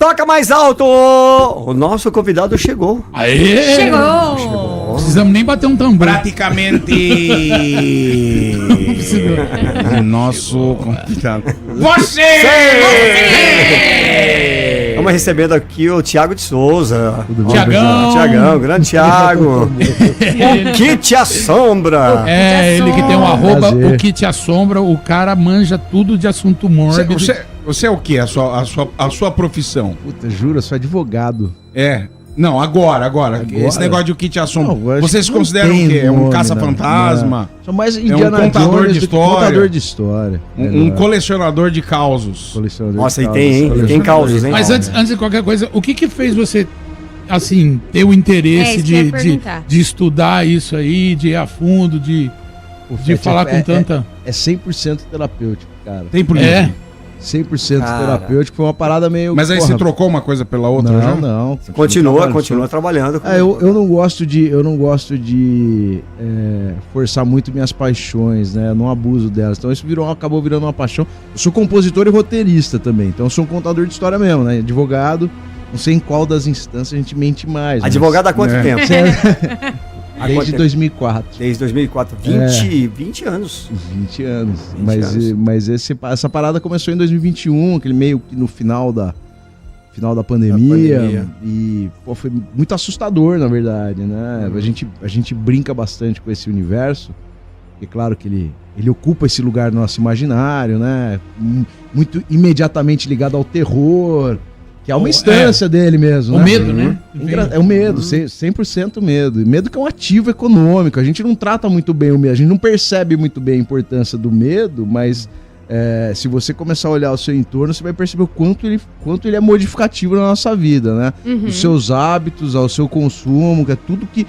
Toca mais alto! O nosso convidado chegou. Aê! Chegou! Não precisamos nem bater um tambor. Praticamente. O nosso convidado. Estamos recebendo aqui o Thiago de Souza. Tiagão, grande Thiago. O que te assombra? É, ele que tem um arroba, Prazer. o que te assombra, o cara manja tudo de assunto mórbido. Você é o quê? A sua profissão? Puta, juro, eu sou advogado. É. Não, agora. Esse negócio de o que te assombra. Não, eu acho Você que se não considera tem o quê? É um nome, caça-fantasma? né? Sou mais um Indiana contador Jones de do que história? contador de história. Um colecionador de causos? Colecionador Nossa, de e tem, hein? causos. Tem causos, hein? Mas antes de qualquer coisa, o que fez você, assim, ter o interesse isso que eu ia perguntar. de estudar isso aí, de ir a fundo, de Fete, falar com tanta... É 100% terapêutico, cara. Tem por É. livre. 100% Cara. terapêutico, foi uma parada meio... Mas aí porra, você trocou uma coisa pela outra já? Não. Continua trabalhando. Eu não gosto de forçar muito minhas paixões, né? Eu não abuso delas. Então isso acabou virando uma paixão. Eu sou compositor e roteirista também. Então eu sou um contador de história mesmo, né? Advogado. Não sei em qual das instâncias a gente mente mais. mas- Advogado há quanto tempo? Há quanto Desde tempo? 2004. Desde 2004. 20 anos. 20 anos. 20 Mas essa parada começou em 2021, aquele meio que no final da pandemia. E pô, foi muito assustador, na verdade, né? A gente brinca bastante com esse universo. E claro que ele ocupa esse lugar no nosso imaginário, né? Muito imediatamente ligado ao terror, que é uma instância dele mesmo. O né? medo, né? É o medo, 100% medo. E medo que é um ativo econômico. A gente não trata muito bem o medo, a gente não percebe muito bem a importância do medo, mas se você começar a olhar o seu entorno, você vai perceber o quanto ele é modificativo na nossa vida, né? Os seus hábitos, ao seu consumo, que é tudo que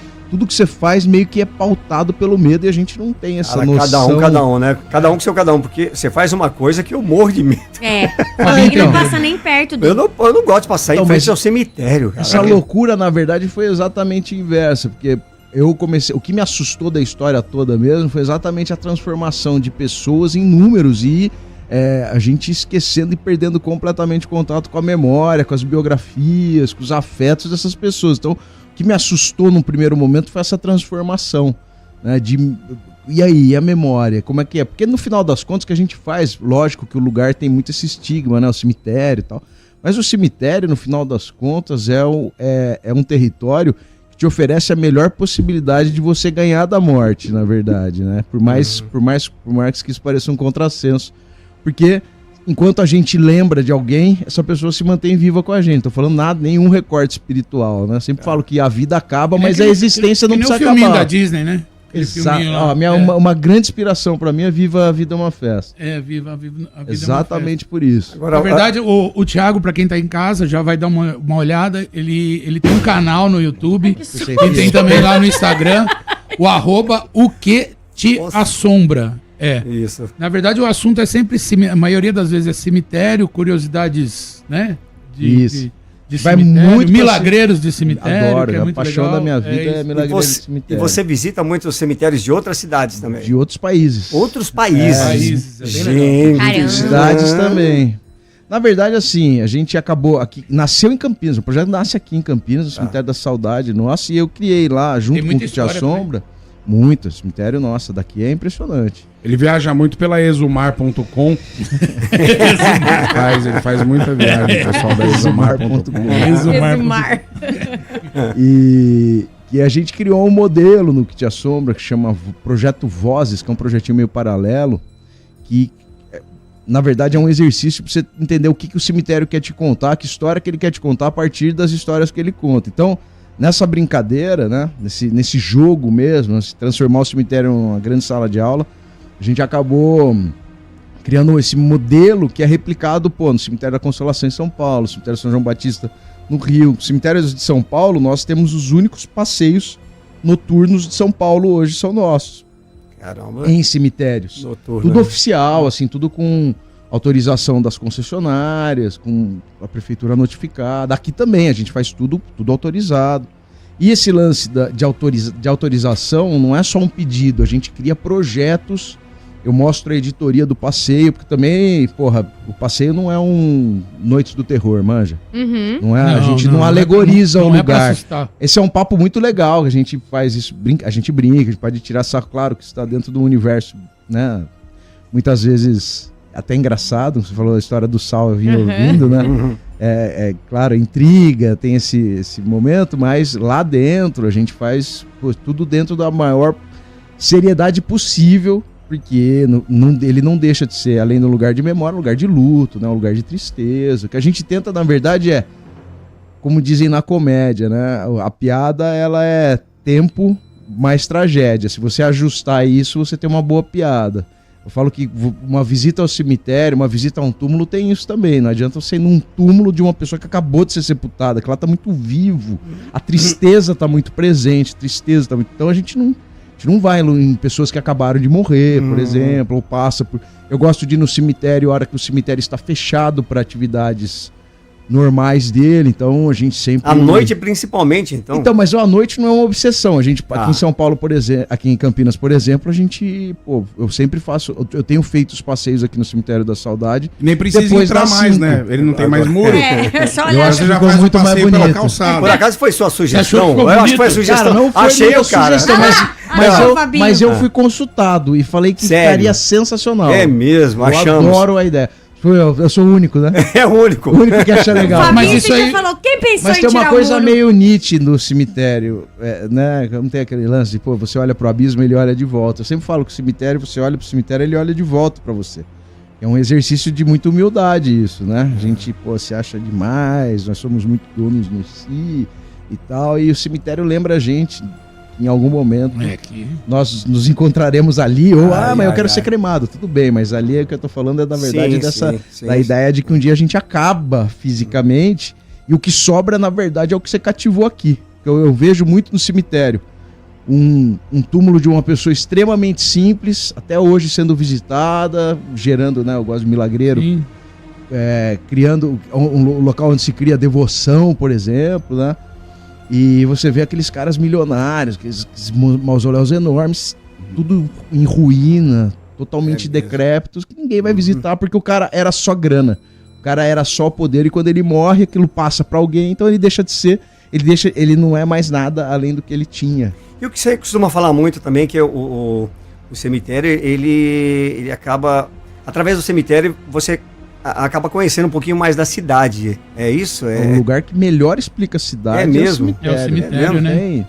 você faz meio que é pautado pelo medo e a gente não tem essa noção. Cada um, né? Cada um com seu cada um, porque você faz uma coisa que eu morro de medo. É. Ah, Ele então. não passa nem perto do. Eu não gosto de passar em Não, frente mas ao cemitério. Cara. Essa loucura, na verdade, foi exatamente inversa, porque o que me assustou da história toda mesmo foi exatamente a transformação de pessoas em números e a gente esquecendo e perdendo completamente o contato com a memória, com as biografias, com os afetos dessas pessoas. Então, o que me assustou no primeiro momento foi essa transformação, né, e aí, a memória, como é que é? Porque no final das contas, o que a gente faz, lógico que o lugar tem muito esse estigma, né, o cemitério e tal, mas o cemitério, no final das contas, é um território que te oferece a melhor possibilidade de você ganhar da morte, na verdade, né, por mais que isso pareça um contrassenso, porque enquanto a gente lembra de alguém, essa pessoa se mantém viva com a gente. Tô falando nenhum recorte espiritual, né? Sempre falo que a vida acaba, mas a existência não precisa acabar. O filminho da acabar. Disney, né? Aquele filminho lá. Uma grande inspiração pra mim é Viva a Vida é uma Festa. Viva a vida é uma Exatamente por isso. Agora, Na verdade, o Thiago, pra quem tá em casa, já vai dar uma olhada. Ele tem um canal no YouTube e tem também lá no Instagram o arroba o que te assombra. Isso. Na verdade, o assunto é sempre, a maioria das vezes é cemitério, curiosidades, né? Isso. De Vai cemitério, muito milagreiros de cemitério, Adoro, que é a muito paixão legal. da minha vida é isso. milagre de E cemitério. você visita muitos cemitérios de outras cidades também. De outros países. Outros países. Países, é bem legal. Gente. Caramba. Cidades também. Na verdade, assim, a gente acabou aqui, nasceu em Campinas, o projeto nasce aqui em Campinas, no Cemitério da Saudade, nossa, e eu criei lá, junto com o Que Te Assombra, muito, cemitério, nossa, daqui é impressionante. Ele viaja muito pela exumar.com. Ele faz muita viagem, o pessoal da exumar.com. Exumar. E a gente criou um modelo no Que Te Assombra, que chama Projeto Vozes, que é um projetinho meio paralelo, que na verdade é um exercício para você entender o que o cemitério quer te contar, que história que ele quer te contar a partir das histórias que ele conta. Então, nessa brincadeira, né, nesse jogo mesmo, se transformar o cemitério em uma grande sala de aula, a gente acabou criando esse modelo que é replicado no Cemitério da Consolação em São Paulo, Cemitério São João Batista no Rio. Cemitérios de São Paulo, nós temos os únicos passeios noturnos de São Paulo hoje, são nossos. Caramba. Em cemitérios. Noturno. Tudo oficial, assim, tudo com autorização das concessionárias, com a prefeitura notificada. Aqui também a gente faz tudo autorizado. E esse lance de autorização não é só um pedido, a gente cria projetos Eu mostro a editoria do passeio, porque também, porra, o passeio não é um Noites do Terror, manja. Uhum. Não é, a gente não alegoriza o não é pra lugar. assustar. Esse é um papo muito legal, a gente faz isso, a gente brinca, a gente pode tirar sarro, claro que está dentro do universo, né? Muitas vezes até engraçado, você falou a história do Sal eu vim ouvindo, né? Claro, intriga, tem esse momento, mas lá dentro a gente faz tudo dentro da maior seriedade possível, porque ele não deixa de ser, além do lugar de memória, um lugar de luto, né? Um lugar de tristeza. O que a gente tenta, na verdade, como dizem na comédia, né? A piada, ela é tempo mais tragédia. Se você ajustar isso, você tem uma boa piada. Eu falo que uma visita ao cemitério, uma visita a um túmulo tem isso também. Não adianta você ir num túmulo de uma pessoa que acabou de ser sepultada, que ela tá muito vivo. A tristeza tá muito presente, Então a gente não vai em pessoas que acabaram de morrer, por exemplo, ou passa por... Eu gosto de ir no cemitério a hora que o cemitério está fechado para atividades normais dele, então a gente sempre... À noite, principalmente, então? Então, mas à noite não é uma obsessão. A gente, aqui em São Paulo, por exemplo, aqui em Campinas, por exemplo, a gente, eu sempre faço, eu tenho feito os passeios aqui no Cemitério da Saudade. Nem precisa depois entrar das mais, 5. né? Ele não tem mais muro. É só Eu olhar. acho Você que já ficou faz muito um mais passeio pela bonito. calçada. Por acaso foi sua achou que sugestão? ficou Eu acho que foi a bonito? sugestão. Cara, não foi Achei minha o cara. sugestão, Fabinho. mas eu fui consultado e falei que Sério? ficaria sensacional. É mesmo, Eu achamos. adoro a ideia. Eu sou o único, né? É o único. O único que acha legal. Fabinho Mas isso já aí- falou, quem pensou Mas em tem uma tirar coisa o muro? meio Nietzsche no cemitério, né? Não tem aquele lance de, você olha pro abismo, ele olha de volta. Eu sempre falo que o cemitério, você olha pro cemitério, ele olha de volta pra você. É um exercício de muita humildade isso, né? A gente, se acha demais, nós somos muito donos no si e tal, e o cemitério lembra a gente, em algum momento, nós nos encontraremos ali, ou, mas eu quero ser cremado, tudo bem, mas ali o que eu tô falando é da verdade da ideia de que um dia a gente acaba fisicamente, e o que sobra, na verdade, é o que você cativou aqui. Eu vejo muito no cemitério. Um túmulo de uma pessoa extremamente simples, até hoje sendo visitada, gerando, né? Eu gosto de milagreiro, criando um local onde se cria devoção, por exemplo, né? E você vê aqueles caras milionários, aqueles mausoléus enormes, tudo em ruína, totalmente decrépitos, que ninguém vai visitar porque o cara era só grana. O cara era só poder, e quando ele morre, aquilo passa pra alguém, então ele deixa de ser, ele não é mais nada além do que ele tinha. E o que você costuma falar muito também, que o cemitério, ele acaba... Através do cemitério, você acaba conhecendo um pouquinho mais da cidade. É isso? É um lugar que melhor explica a cidade. É mesmo? É o cemitério, né? Tem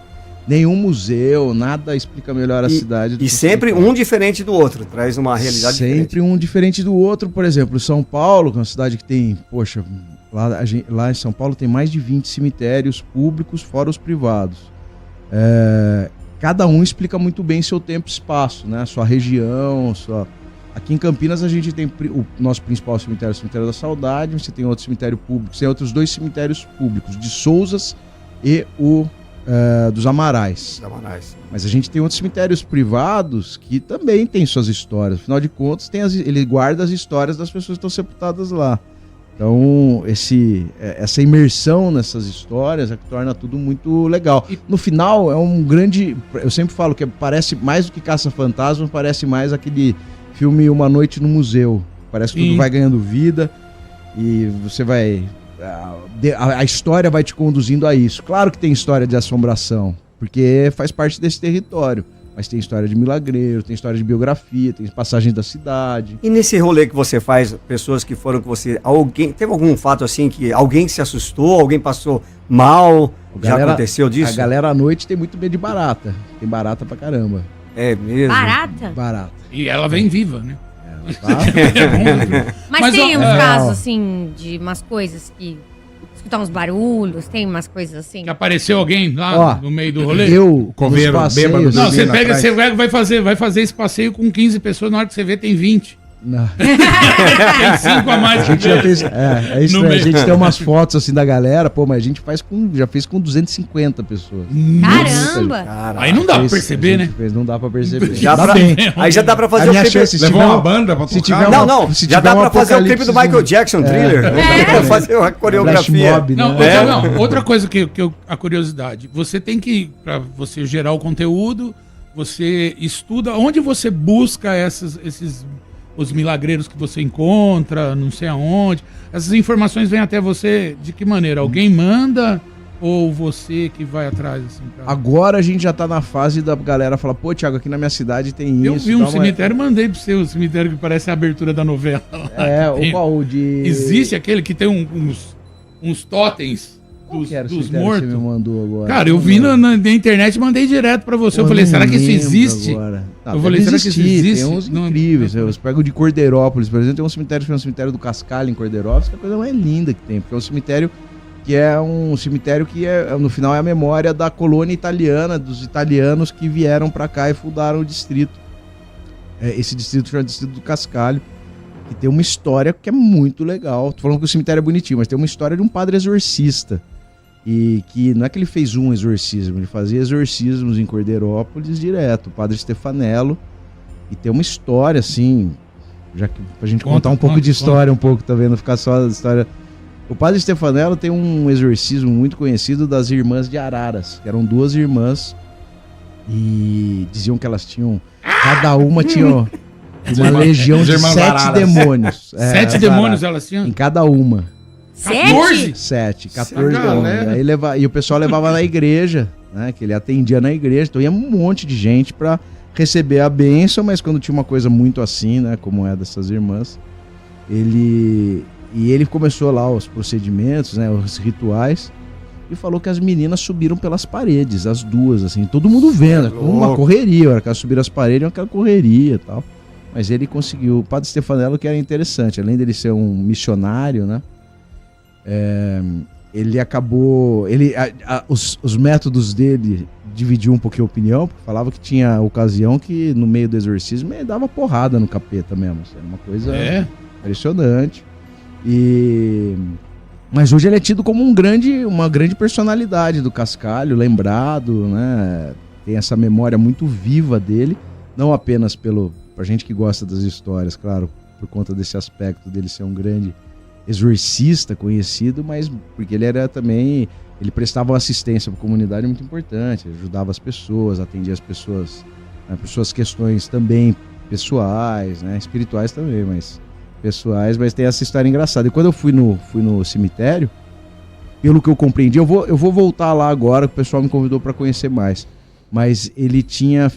nenhum museu, nada explica melhor a cidade. E sempre um diferente do outro, traz uma realidade sempre diferente. Um diferente do outro. Por exemplo, São Paulo, que é uma cidade que tem, lá em São Paulo tem mais de 20 cemitérios públicos, fora os privados. Cada um explica muito bem seu tempo e espaço, né? Sua região, Aqui em Campinas a gente tem o nosso principal cemitério, o Cemitério da Saudade, você tem outro cemitério público, você tem outros 2 cemitérios públicos, de Souzas e o dos Amarais. Mas a gente tem outros cemitérios privados que também têm suas histórias. Afinal de contas, ele guarda as histórias das pessoas que estão sepultadas lá. Então, essa imersão nessas histórias é que torna tudo muito legal. E no final, é um grande... Eu sempre falo que parece mais do que Caça-Fantasma, parece mais aquele filme Uma Noite no Museu. Parece que tudo vai ganhando vida e você vai... A história vai te conduzindo a isso. Claro que tem história de assombração, porque faz parte desse território. Mas tem história de milagreiro, tem história de biografia, tem passagens da cidade. E nesse rolê que você faz, pessoas que foram com você, teve algum fato assim que alguém se assustou, alguém passou mal? Já aconteceu disso? A galera à noite tem muito medo de barata. Tem barata pra caramba. É mesmo? Barata? Barata. E ela vem viva, né? Mas tem uns casos, assim, de umas coisas que... escutar uns barulhos, tem umas coisas assim. Que apareceu alguém lá no meio do rolê? Coveiro, bêbado. Não, você pega, você vai fazer esse passeio com 15 pessoas, na hora que você vê tem 20. Não. Tem 5 a mais. A gente já fez, isso, a gente tem umas fotos assim da galera, mas a gente já fez com 250 pessoas. Caramba! Aí não dá pra perceber, né? Não dá pra perceber. Aí já dá pra fazer o clipe. Chance, levou uma banda pra tocar? Não, já dá pra fazer o clipe do Michael Jackson, Thriller. Pra fazer uma coreografia. Mob, não, né? outra coisa a curiosidade, você tem que, pra você gerar o conteúdo, você estuda, onde você busca os milagreiros que você encontra, não sei aonde. Essas informações vêm até você de que maneira? Alguém manda ou você que vai atrás? Assim, cara? Agora a gente já tá na fase da galera falar, pô, Thiago, aqui na minha cidade tem Eu isso. vi um cemitério, mandei pro seu cemitério que parece a abertura da novela. O qual? De... Existe aquele que tem uns totens dos mortos. Que você me mandou agora? Cara, eu vi na internet e mandei direto pra você. Eu falei, será que isso existe? Eu falei, será que isso existe? Tem uns incríveis. Eu pego de Cordeirópolis, por exemplo, tem um cemitério que é um cemitério do Cascalho, em Cordeirópolis, que é a coisa mais linda que tem, porque é um cemitério que no final é a memória da colônia italiana, dos italianos que vieram pra cá e fundaram o distrito. Esse distrito chama Distrito do Cascalho, que tem uma história que é muito legal. Tô falando que o cemitério é bonitinho, mas tem uma história de um padre exorcista. E que não é que ele fez um exorcismo, ele fazia exorcismos em Cordeirópolis direto, o padre Stefanello. E tem uma história, assim, já que pra gente contar um pouco de história, um pouco, tá vendo? Ficar só a história. O padre Stefanello tem um exorcismo muito conhecido das irmãs de Araras, que eram 2 irmãs e diziam que elas tinham, cada uma tinha uma legião de 7 demônios. 7 demônios elas tinham? Em cada uma. 7? 14 demônios. E o pessoal levava na igreja, né? Que ele atendia na igreja, então ia um monte de gente pra receber a bênção, mas quando tinha uma coisa muito assim, né? Como é dessas irmãs, ele começou lá os procedimentos, né? Os rituais, e falou que as meninas subiram pelas paredes, as 2, assim, todo mundo vendo, uma correria, a hora que elas subiram as paredes, aquela correria e tal. Mas ele conseguiu. O padre Stefanello, que era interessante, além dele ser um missionário, né? Ele acabou... Os métodos dele dividiu um pouquinho a opinião, porque falava que tinha ocasião que no meio do exorcismo ele dava porrada no capeta mesmo. Assim, era uma coisa impressionante. Mas hoje ele é tido como uma grande personalidade do Cascalho, lembrado, né? Tem essa memória muito viva dele, não apenas pra gente que gosta das histórias, claro, por conta desse aspecto dele ser um grande exorcista conhecido, mas porque ele era também, ele prestava uma assistência para a comunidade muito importante, ajudava as pessoas, atendia as pessoas, né, por suas questões também pessoais, né, espirituais também, mas pessoais, mas tem essa história engraçada. E quando eu fui no cemitério, pelo que eu compreendi, eu vou voltar lá agora, que o pessoal me convidou para conhecer mais, mas ele tinha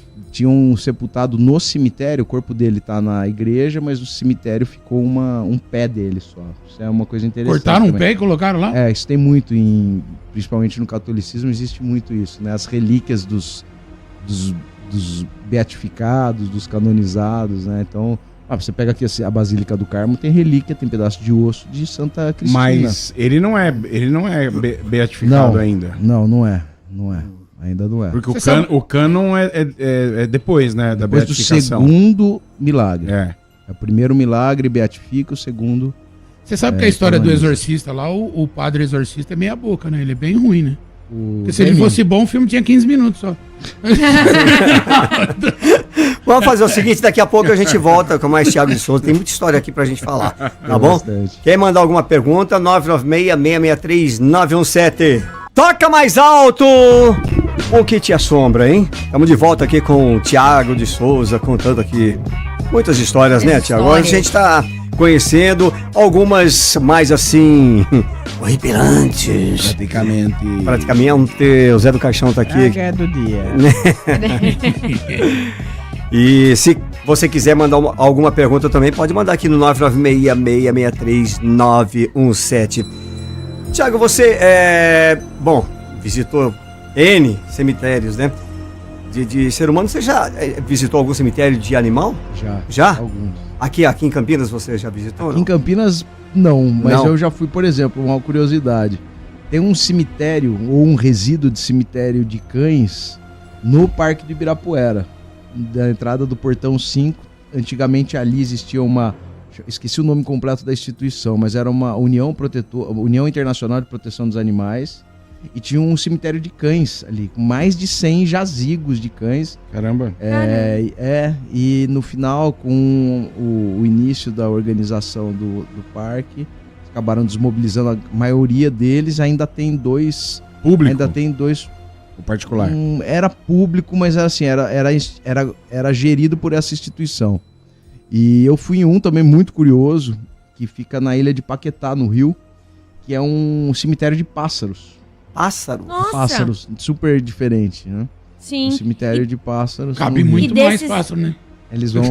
um sepultado no cemitério, o corpo dele tá na igreja, mas no cemitério ficou um pé dele só. Isso é uma coisa interessante. Cortaram um pé e colocaram lá? Isso tem muito, principalmente no catolicismo, existe muito isso, né? As relíquias dos beatificados, dos canonizados, né? Então, você pega aqui a Basílica do Carmo, tem relíquia, tem pedaço de osso de Santa Cristina. Mas ele não é beatificado ainda. Não é. Ainda não é. Porque o cânon é depois, né? Da depois beatificação. Do segundo milagre. É o primeiro milagre, beatifica, o segundo... Você sabe que a história do exorcista lá, o padre exorcista é meia boca, né? Ele é bem ruim, né? Porque se ele fosse bom, o filme tinha 15 minutos só. Vamos fazer o seguinte, daqui a pouco a gente volta com mais Thiago de Souza. Tem muita história aqui pra gente falar, tá bom? Bastante. Quer mandar alguma pergunta? 996-663-917. Toca mais alto! O que te assombra, hein? Estamos de volta aqui com o Thiago de Souza, contando aqui muitas histórias, né, Thiago? Agora a gente tá conhecendo algumas mais assim, horripilantes. Praticamente. O Zé do Caixão tá aqui. É do dia. E se você quiser mandar alguma pergunta também, pode mandar aqui no 996-663-917. Thiago, você visitou N cemitérios, né? De ser humano. Você já visitou algum cemitério de animal? Já? Alguns. Aqui em Campinas você já visitou? Aqui em Campinas, não. Mas eu já fui, por exemplo, uma curiosidade. Tem um cemitério, ou um resíduo de cemitério de cães no Parque de Ibirapuera. Da entrada do Portão 5. Antigamente ali existia esqueci o nome completo da instituição, mas era uma União Internacional de Proteção dos Animais, e tinha um cemitério de cães ali, com mais de 100 jazigos de cães. Caramba! E no final, com o início da organização do parque, acabaram desmobilizando a maioria deles. Ainda tem dois... Público? Ainda tem dois O particular. Era público, mas assim, era gerido por essa instituição. E eu fui em um também muito curioso, que fica na ilha de Paquetá, no Rio, que é um cemitério de pássaros. Pássaro? Nossa. Pássaros, super diferente, né? Sim. Um cemitério de pássaros. Cabe no Rio. muito E mais desses- fácil, né? Eles vão...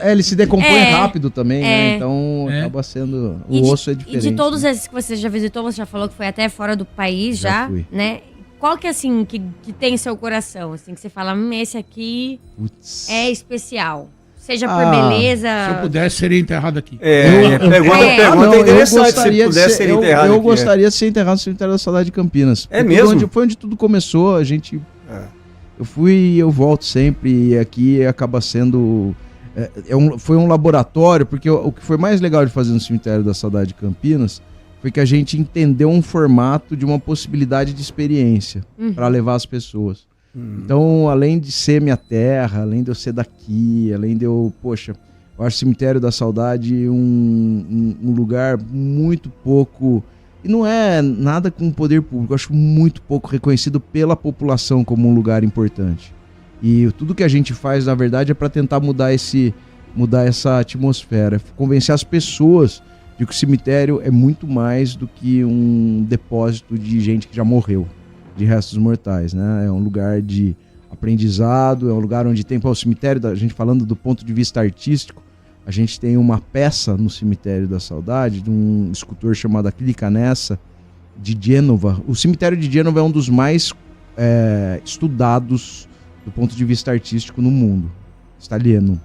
eles se decompõem rápido também, né? É. Então É. acaba sendo... E O de- osso é diferente. E de todos né? esses que você já visitou, você já falou que foi até fora do país Já já, fui. né? Qual que é assim, que tem seu coração, assim, que você fala, esse aqui Putz. é especial. Seja por Ah, beleza. Se eu pudesse, seria enterrado aqui. Pergunta interessante, se gostaria pudesse ser enterrado eu aqui, gostaria de ser enterrado no cemitério da Saudade de Campinas. É Foi mesmo? foi onde tudo começou, a gente... Eu fui e eu volto sempre, e aqui acaba sendo... foi um laboratório, porque o que foi mais legal de fazer no cemitério da Saudade de Campinas foi que a gente entendeu um formato de uma possibilidade de experiência para levar as pessoas. Então, além de ser minha terra, além de eu ser daqui, além de eu... Poxa, eu acho o Cemitério da Saudade um lugar muito pouco... E não é nada com o poder público, eu acho muito pouco reconhecido pela população como um lugar importante. E tudo que a gente faz, na verdade, é para tentar mudar essa atmosfera, convencer as pessoas de que o cemitério é muito mais do que um depósito de gente que já morreu, de restos mortais, né? É um lugar de aprendizado, é um lugar onde tem o cemitério, a gente falando do ponto de vista artístico, a gente tem uma peça no Cemitério da Saudade de um escultor chamado Achille Canessa, de Gênova. O cemitério de Gênova é um dos mais estudados do ponto de vista artístico no mundo, italiano.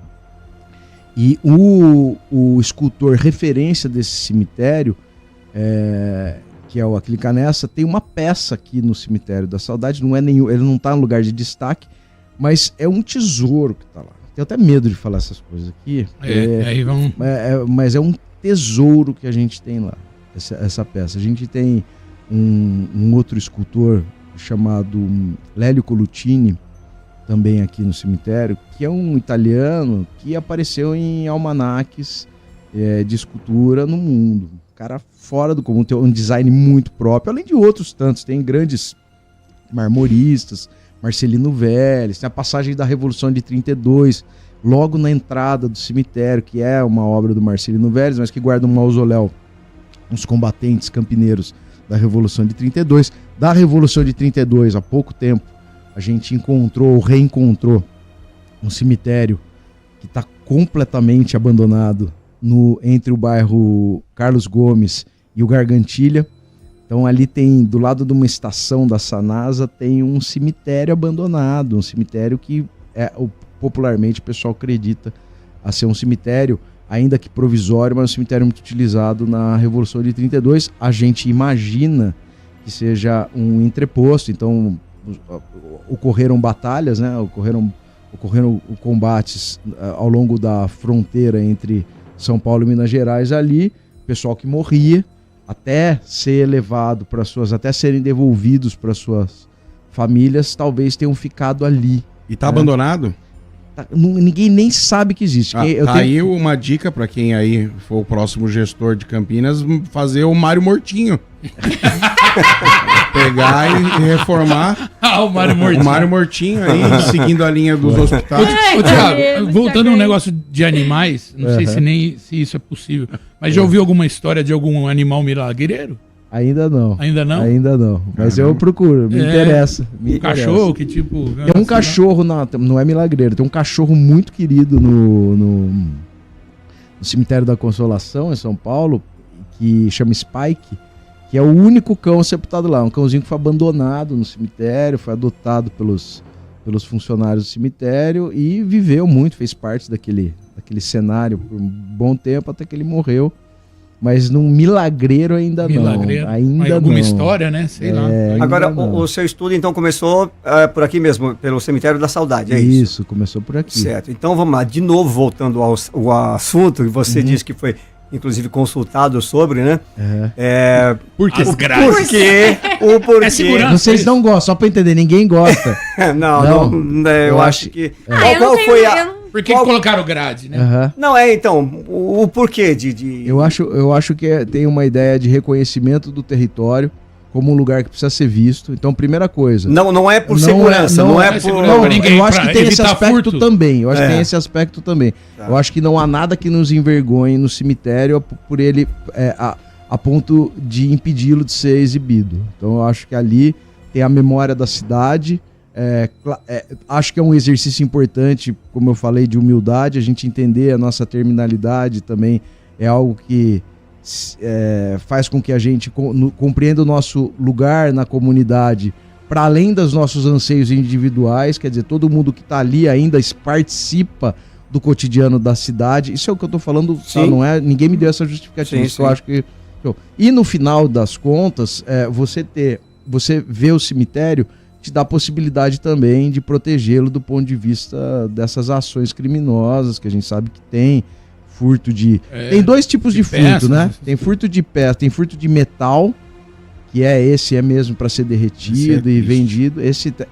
E o escultor referência desse cemitério, que é o Achille Canessa, tem uma peça aqui no Cemitério da Saudade, ele não está em lugar de destaque, mas é um tesouro que está lá. Tenho até medo de falar essas coisas aqui. Aí vão... Mas é um tesouro que a gente tem lá, essa peça. A gente tem um outro escultor chamado Lélio Colucini, também aqui no cemitério, que é um italiano que apareceu em almanaques de escultura no mundo. Um cara fora do comum, tem um design muito próprio, além de outros tantos. Tem grandes marmoristas, Marcelino Vélez, tem a passagem da Revolução de 32, logo na entrada do cemitério, que é uma obra do Marcelino Vélez, mas que guarda um mausoléu, uns combatentes campineiros da Revolução de 32. Da Revolução de 32, há pouco tempo, a gente reencontrou um cemitério que está completamente abandonado entre o bairro Carlos Gomes e o Gargantilha. Então ali tem, do lado de uma estação da Sanasa, tem um cemitério abandonado, um cemitério que popularmente o pessoal acredita a ser um cemitério, ainda que provisório, mas um cemitério muito utilizado na Revolução de 32. A gente imagina que seja um entreposto, então ocorreram batalhas, né? Ocorreram combates ao longo da fronteira entre São Paulo e Minas Gerais ali, pessoal que morria, até ser levado até serem devolvidos para suas famílias, talvez tenham ficado ali. E tá abandonado? Ninguém nem sabe que existe. Aí uma dica para quem aí for o próximo gestor de Campinas, fazer o Mário Mortinho. Pegar e reformar o Mário Mortinho. O Mário Mortinho aí, seguindo a linha dos hospitais. Ô, Thiago, voltando ao negócio de animais, não sei se isso é possível, mas já ouviu alguma história de algum animal milagreiro? Ainda não. Ainda não? Ainda não. Mas eu procuro, me interessa. Cachorro, que tipo... Tem um cachorro, não é milagreiro, tem um cachorro muito querido no Cemitério da Consolação, em São Paulo, que chama Spike, que é o único cão sepultado lá. Um cãozinho que foi abandonado no cemitério, foi adotado pelos funcionários do cemitério e viveu muito, fez parte daquele cenário por um bom tempo, até que ele morreu. Mas num milagreiro ainda não. Ainda alguma história, né? Sei lá. Agora, o seu estudo então começou por aqui mesmo, pelo Cemitério da Saudade, é isso? Isso, começou por aqui. Certo. Então vamos lá, de novo voltando ao assunto que você disse que foi inclusive consultado sobre, né? Por que? O porquê. É segurança. Vocês não gostam, só pra entender, ninguém gosta. Não, eu acho que... Qual foi a... Por que colocaram grade, né? Não, então, o porquê de... Eu acho que tem uma ideia de reconhecimento do território como um lugar que precisa ser visto. Então, primeira coisa. Não é por Não segurança, é- não não é é por... segurança pra ninguém. eu acho que pra tem esse evitar aspecto furto. também. Eu acho que É. tem esse aspecto também. Tá. Eu acho que não há nada que nos envergonhe no cemitério por ele a ponto de impedi-lo de ser exibido. Então eu acho que ali tem a memória da cidade. Acho que é um exercício importante, como eu falei, de humildade, a gente entender a nossa terminalidade também é algo que faz com que a gente compreenda o nosso lugar na comunidade para além dos nossos anseios individuais, quer dizer, todo mundo que está ali ainda participa do cotidiano da cidade. Isso é o que eu estou falando, tá? Não é? Ninguém me deu essa justificativa. Sim, Isso eu acho que... E no final das contas, você ver o cemitério te dá a possibilidade também de protegê-lo do ponto de vista dessas ações criminosas que a gente sabe que tem. Furto de... Tem dois tipos de furto, peças, né? Tem furto de peça, tem furto de metal, que esse é mesmo para ser derretido e vendido.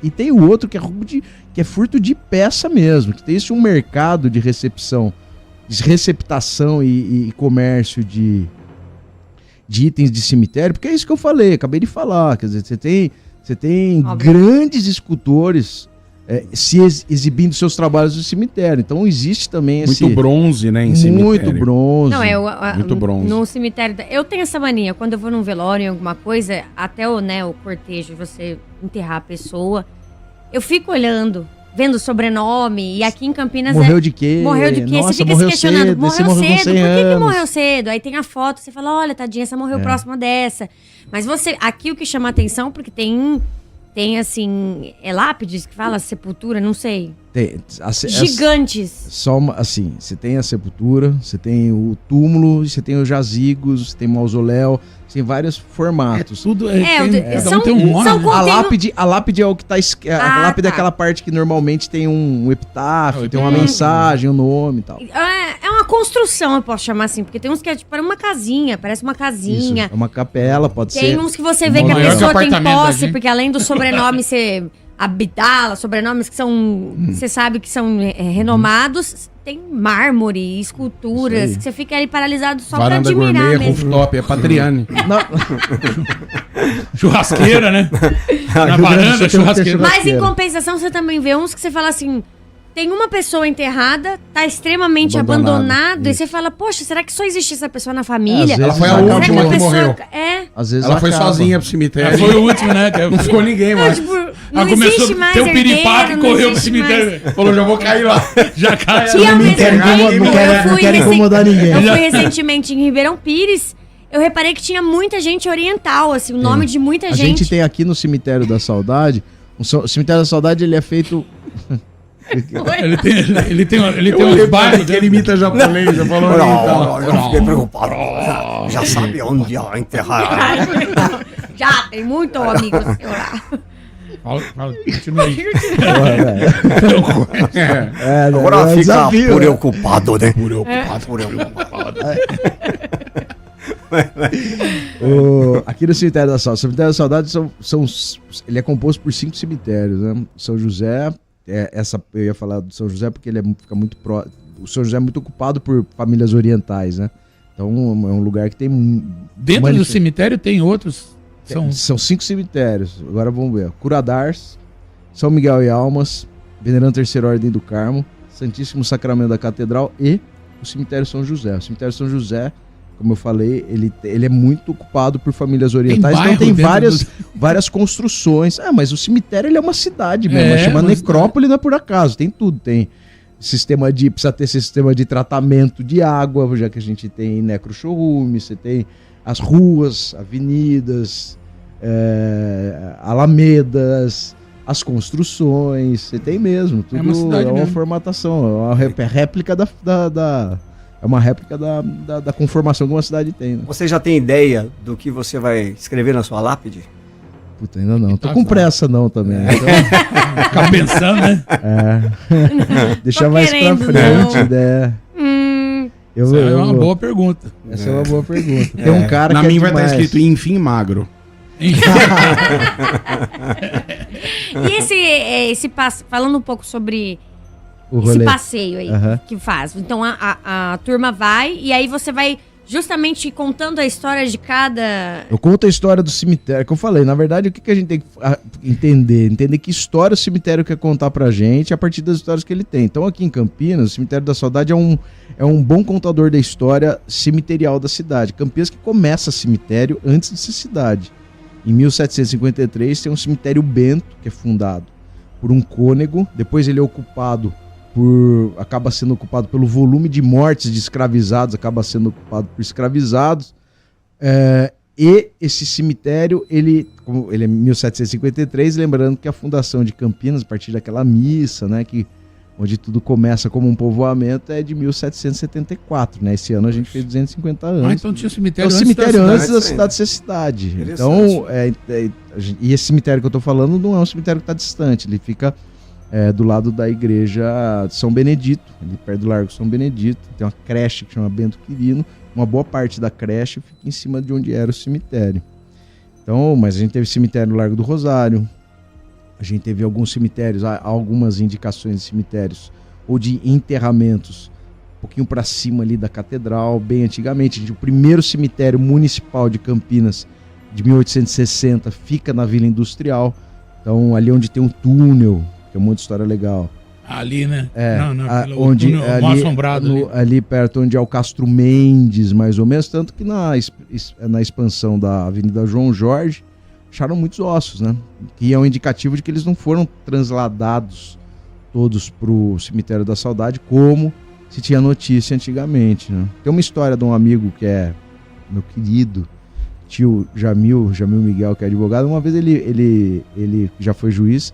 E tem o outro que é furto de peça mesmo, que tem um mercado de receptação e comércio de itens de cemitério, porque é isso que eu falei, acabei de falar. Quer dizer, você tem grandes escultores se exibindo seus trabalhos no cemitério. Então existe também esse... Muito bronze, né, em cemitério. Muito bronze. Não, Muito bronze. No cemitério. Eu tenho essa mania. Quando eu vou num velório, em alguma coisa, até o cortejo, você enterrar a pessoa, eu fico olhando, vendo o sobrenome. E aqui em Campinas Morreu de quê? Morreu de quê? Nossa, você fica morreu se questionando. cedo, esse Morreu morreu com cedo. 100 Por que anos. morreu cedo? Aí tem a foto, você fala, olha, tadinha, essa morreu próxima dessa. Mas aqui o que chama atenção, porque tem assim, lápides que fala sepultura, não sei. Gigantes. Assim, você tem a sepultura, você tem o túmulo, você tem os jazigos, você tem o mausoléu, você tem vários formatos. Tudo são- tem um nome. são né? com- A lápide é o que tá... A lápide é tá. aquela parte que normalmente tem um epitáfio, Ah, tem uma entendi. mensagem, um nome e tal. É uma construção, eu posso chamar assim, porque tem uns que é tipo uma casinha, parece uma Isso, casinha. é uma capela, pode Tem ser... uns que você vê que a Maior que o pessoa tem apartamento da posse, gente. porque além do sobrenome ser Abdala, sobrenomes que são, você sabe que são renomados, tem mármore, esculturas, Isso aí. que você fica ali paralisado só pra Varanda admirar gourmet, mesmo. rooftop, é Patriane. Churrasqueira, né? Na Rio Grande do varanda, Sul tem um churrasqueira. terceiro- Mas em compensação, você também vê uns que você fala assim, tem uma pessoa enterrada, tá extremamente abandonado, e você fala, poxa, será que só existe essa pessoa na família? Às Ela vezes foi a acaba- última Será que a pessoa- morreu. Às vezes Ela foi acaba. sozinha pro cemitério. Foi o último, né? Não ficou ninguém Não, mais. tipo, Ela não começou existe mais a ter um piripaque e herdeiro, não correu pro existe cemitério. mais. Falou, já vou cair lá. Já cai. E ao ela- mesmo quero tempo, incomodar- não quero- eu fui não quero incomodar ninguém. Eu fui recentemente em Ribeirão Pires, eu reparei que tinha muita gente oriental, assim, o nome de muita A gente. gente tem aqui no Cemitério da Saudade, o Cemitério da Saudade ele é feito... Ele tem Eu uns reparei bairros que ele imita japonês, já falou então. Eu fiquei preocupado. Já sabe onde enterrar. Já, tem muito amigo seu lá. Fala, continua aí. Agora é um fica desafio, né? preocupado, né? Aqui no Cemitério da Saudade, o Cemitério da Saudade ele é composto por 5 cemitérios, né? São José, eu ia falar do São José porque ele fica muito próximo. O São José é muito ocupado por famílias orientais, né? Então é um lugar que tem... Dentro do cemitério tem outros. São 5 cemitérios. Agora vamos ver. Curadars, São Miguel e Almas, Venerando Terceira Ordem do Carmo, Santíssimo Sacramento da Catedral e o Cemitério São José. O Cemitério São José, como eu falei, ele é muito ocupado por famílias orientais. Então bairro tem dentro várias construções. Mas o cemitério ele é uma cidade mesmo. Chama mas- necrópole, não é por acaso. Tem tudo. Tem precisa ter sistema de tratamento de água, já que a gente tem necro-showroom, você tem as ruas, avenidas, alamedas, as construções, você tem mesmo. Tudo uma cidade uma mesmo. formatação, é uma réplica é uma réplica da conformação que uma cidade tem. Né? Você já tem ideia do que você vai escrever na sua lápide? Puta, ainda não. Tô Tá, com tá. pressa não também. Então, Ficar pensando, né? deixar Tô mais pra querendo, frente, não. né? Essa é uma boa pergunta. Essa é uma boa pergunta. Tem um cara Na que minha é vai estar demais. escrito enfim magro. E esse passo, falando um pouco sobre o esse rolê. passeio aí Aham. que faz. Então a turma vai e aí você vai justamente contando a história de cada... Eu conto a história do cemitério, que eu falei. Na verdade, o que a gente tem que entender? Entender que história o cemitério quer contar pra gente a partir das histórias que ele tem. Então, aqui em Campinas, o Cemitério da Saudade é um bom contador da história cemiterial da cidade. Campinas que começa cemitério antes de ser cidade. Em 1753 tem um cemitério Bento, que é fundado por um cônego. Depois ele é acaba sendo ocupado pelo volume de mortes de escravizados, acaba sendo ocupado por escravizados. E esse cemitério, ele é 1753, lembrando que a fundação de Campinas, a partir daquela missa, né, onde tudo começa como um povoamento, é de 1774, né? Esse ano a gente fez 250 anos. Então tinha cemitério antes da cidade ser cidade. Então, e esse cemitério que eu tô falando não é um cemitério que está distante, ele fica do lado da igreja de São Benedito, ali perto do Largo São Benedito. Tem uma creche que chama Bento Quirino. Uma boa parte da creche fica em cima de onde era o cemitério. Então, mas a gente teve cemitério no Largo do Rosário, a gente teve alguns cemitérios, há algumas indicações de cemitérios ou de enterramentos um pouquinho para cima ali da catedral, bem antigamente. O primeiro cemitério municipal de Campinas, de 1860, fica na Vila Industrial. Então, ali onde tem um túnel, que é uma história legal. Ali, né? Onde, ali perto onde é o Castro Mendes, mais ou menos, tanto que na expansão da Avenida João Jorge, acharam muitos ossos, né? Que é um indicativo de que eles não foram transladados todos pro Cemitério da Saudade, como se tinha notícia antigamente, né? Tem uma história de um amigo que é meu querido tio Jamil Miguel, que é advogado. Uma vez ele já foi juiz,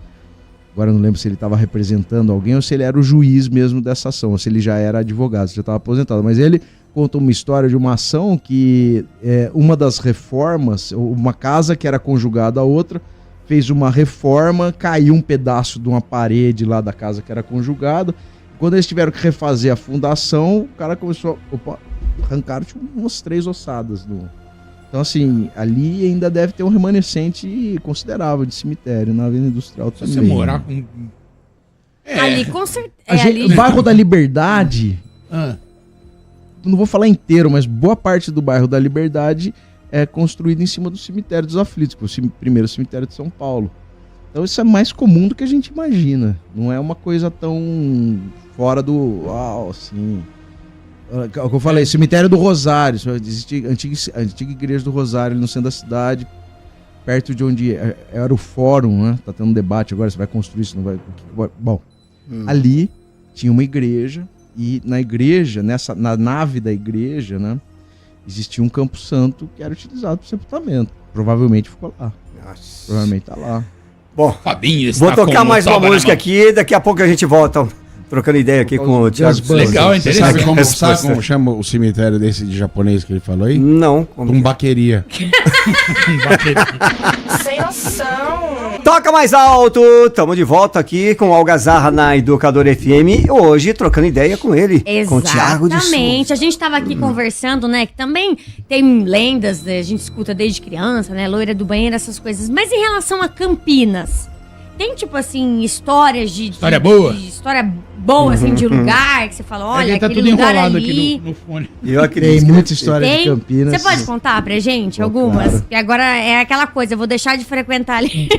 agora eu não lembro se ele estava representando alguém ou se ele era o juiz mesmo dessa ação, ou se ele já era advogado, já estava aposentado, mas ele conta uma história de uma ação que uma das reformas, uma casa que era conjugada a outra, fez uma reforma, caiu um pedaço de uma parede lá da casa que era conjugada. Quando eles tiveram que refazer a fundação, o cara começou arrancaram tipo, umas 3 ossadas. Então, assim, ali ainda deve ter um remanescente considerável de cemitério, na Avenida Industrial também. Se você morar com... Ali, com certeza. O bairro da Liberdade... Não vou falar inteiro, mas boa parte do bairro da Liberdade é construído em cima do Cemitério dos Aflitos, que é o primeiro cemitério de São Paulo. Então isso é mais comum do que a gente imagina. Não é uma coisa tão fora do... Uau, assim... O que eu falei, Cemitério do Rosário. Existe a antiga igreja do Rosário no centro da cidade, perto de onde era o fórum, né? Tá tendo um debate agora, se vai construir, se não vai... Bom, ali tinha uma igreja. E na igreja, na nave da igreja, né, existia um campo santo que era utilizado para o sepultamento. Provavelmente ficou lá. Nossa. Provavelmente tá lá. Bom, Fabinho vou tocar mais uma música aqui, daqui a pouco a gente volta trocando ideia aqui com o Thiago. Legal, interessante. Sabe como chama o cemitério desse de japonês que ele falou aí? Não. Tumbaqueria. Sem noção. Toca mais alto! Estamos de volta aqui com o Algazarra na Educador FM. Hoje trocando ideia com ele, com o Thiago de Souza. Exatamente. A gente estava aqui conversando, né? Que também tem lendas, a gente escuta desde criança, né? Loira do banheiro, essas coisas. Mas em relação a Campinas, tem tipo assim, histórias de... História boa? História boa, assim, de lugar que você fala, olha, tá aquele tudo lugar enrolado ali... aqui no fone. Eu acredito. Tem muita história de Campinas. Você pode contar pra gente algumas? Claro. E agora é aquela coisa, eu vou deixar de frequentar ali.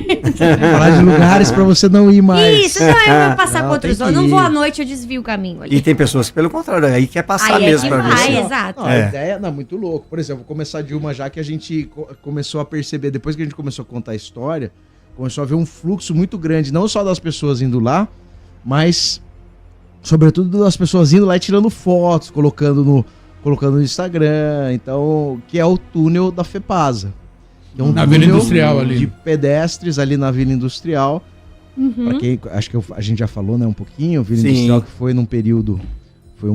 Falar de lugares pra você não ir mais. Isso, não, eu vou passar pra outros. tem que Eu não vou ir. à noite, eu desvio o caminho ali. E tem pessoas que, pelo contrário, aí quer passar Aí mesmo é pra que ver. vai, se- exato. Não, a ideia não, muito louco. Por exemplo, vou começar de uma já que a gente começou a perceber, depois que a gente começou a contar a história, começou a ver um fluxo muito grande, não só das pessoas indo lá, mas sobretudo das pessoas indo lá e tirando fotos, colocando no Instagram, então, que é o túnel da FEPASA. Que é um Na Vila túnel Industrial ali. de pedestres ali na Vila Industrial. Pra quem, acho que a gente já falou, né, um pouquinho, Vila Sim. Industrial que foi um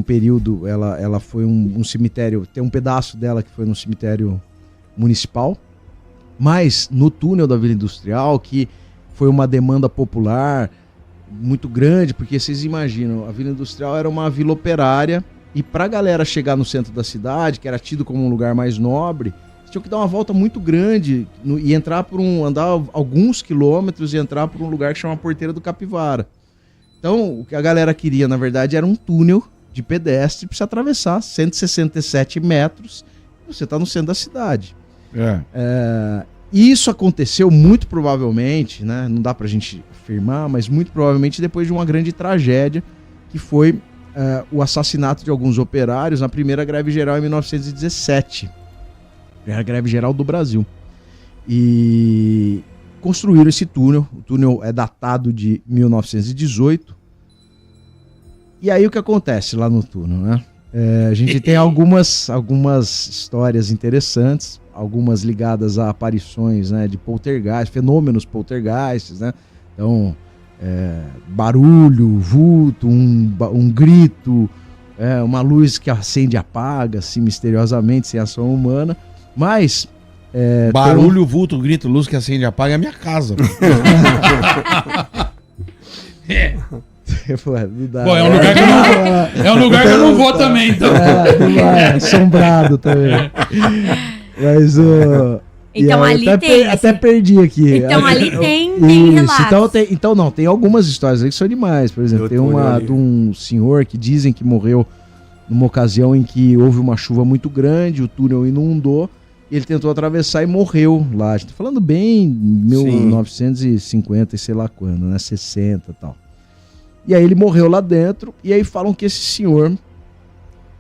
período, ela foi um cemitério, tem um pedaço dela que foi no cemitério municipal, mas no túnel da Vila Industrial, que foi uma demanda popular muito grande, porque vocês imaginam, a Vila Industrial era uma vila operária, e pra galera chegar no centro da cidade, que era tido como um lugar mais nobre, tinha que dar uma volta muito grande e entrar andar alguns quilômetros e entrar por um lugar que chama Porteira do Capivara. Então, o que a galera queria, na verdade, era um túnel de pedestre para se atravessar 167 metros você está no centro da cidade. Isso aconteceu muito provavelmente, né? Não dá pra gente afirmar, mas muito provavelmente depois de uma grande tragédia, que foi o assassinato de alguns operários na primeira greve geral em 1917. Primeira greve geral do Brasil. E construíram esse túnel. O túnel é datado de 1918. E aí o que acontece lá no túnel, né? A gente tem algumas histórias interessantes, algumas ligadas a aparições, né, de poltergeist, fenômenos poltergeists, né? Então, barulho, vulto, um grito, uma luz que acende e apaga, assim, misteriosamente, sem ação humana. Mas... barulho, vulto, grito, luz que acende e apaga é a minha casa. Pô, é um lugar que eu não vou. É um lugar que eu não vou também, então. Assombrado também. Mas então ali até perdi aqui. Então ali tem Isso, relatos. então tem algumas histórias aí que são demais. Por exemplo, tem uma de um senhor que dizem que morreu numa ocasião em que houve uma chuva muito grande, o túnel inundou, e ele tentou atravessar e morreu lá. A gente tá falando bem 1950 e sei lá quando, né? 60 e tal. E aí ele morreu lá dentro, e aí falam que esse senhor,